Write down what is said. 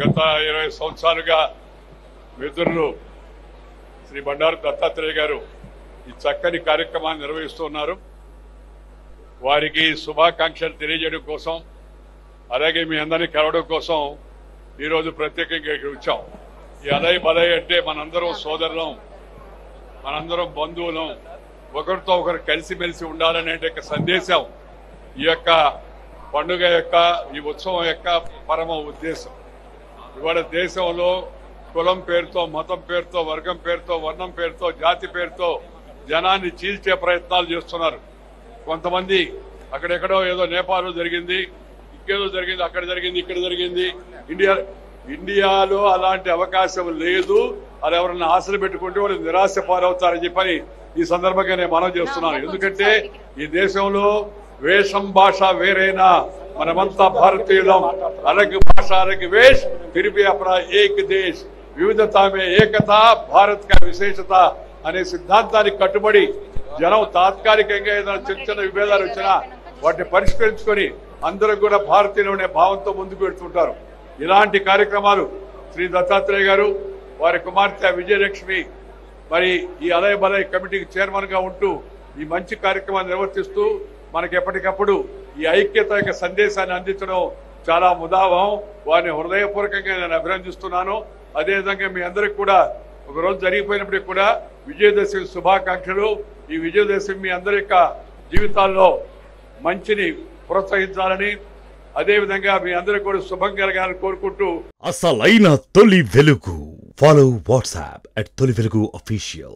గత 20 సంవత్సరాలుగా మిత్రులు శ్రీ బండారు దత్తాత్రేయ గారు ఈ చక్కని కార్యక్రమాన్ని నిర్వహిస్తున్నారు. వారికి శుభాకాంక్షలు తెలియజేయడం కోసం, అలాగే మీ అందరినీ కలవడం కోసం ఈరోజు ప్రత్యేకంగా ఇక్కడ వచ్చాం. ఈ అలయ్ బలయ్ అంటే మనందరం సోదరులం, మనందరం బంధువులం, ఒకరితో ఒకరు కలిసిమెలిసి ఉండాలనే సందేశం ఈ యొక్క పండుగ యొక్క, ఈ ఉత్సవం యొక్క పరమ ఉద్దేశం. ఇవాళ దేశంలో కులం పేరుతో, మతం పేరుతో, వర్గం పేరుతో, వర్ణం పేరుతో, జాతి పేరుతో జనాన్ని చీల్చే ప్రయత్నాలు చేస్తున్నారు. కొంతమంది అక్కడెక్కడో ఏదో నేపాల్లో జరిగింది, ఇంకేదో జరిగింది, అక్కడ జరిగింది, ఇక్కడ జరిగింది. ఇండియాలో అలాంటి అవకాశం లేదు. అది ఎవరన్నా ఆశలు పెట్టుకుంటే వాళ్ళు నిరాశ పాలవుతారని చెప్పని ఈ సందర్భంగా నేను మనవి చేస్తున్నాను. ఎందుకంటే ఈ దేశంలో వేషం భాష వేరైనా మనమంతా భారతీయులం. अलग भाषा अलग वेश फिर भी अपना एक देश, వివిధతా మే ఏకత, భారత్ కా విశేషత అనే సిద్ధాంతానికి కట్టుబడి జనం తాత్కాలికంగా ఏదైనా చిన్న చిన్న విభేదాలు వచ్చినా వాటిని పరిష్కరించుకొని అందరూ కూడా భారతీయులు అనే భావంతో ముందుకు వెళ్తుంటారు. ఇలాంటి కార్యక్రమాలు శ్రీ దత్తాత్రేయ గారు, వారి కుమార్తె విజయలక్ష్మి మరి ఈ అలయ్ బలయ్ కమిటీకి చైర్మన్ గా ఉంటూ ఈ మంచి కార్యక్రమాన్ని నిర్వర్తిస్తూ మనకి ఎప్పటికప్పుడు ఈ ఐక్యత యొక్క సందేశాన్ని అందించడం చాలా ముదావం. వారిని హృదయపూర్వకంగా నేను అభినందిస్తున్నాను. అదేవిధంగా మీ అందరికి కూడా ఒకరోజు జరిగిపోయినప్పటికీ కూడా విజయదశమి శుభాకాంక్షలు. ఈ విజయదశమి మీ అందరి యొక్క జీవితాల్లో మంచిని ప్రోత్సహించాలని, అదేవిధంగా మీ అందరికి కూడా శుభం కలగాలని కోరుకుంటూ అసలైన తొలి వెలుగు. ఫాలో వాట్సాప్ @తొలి వెలుగు official.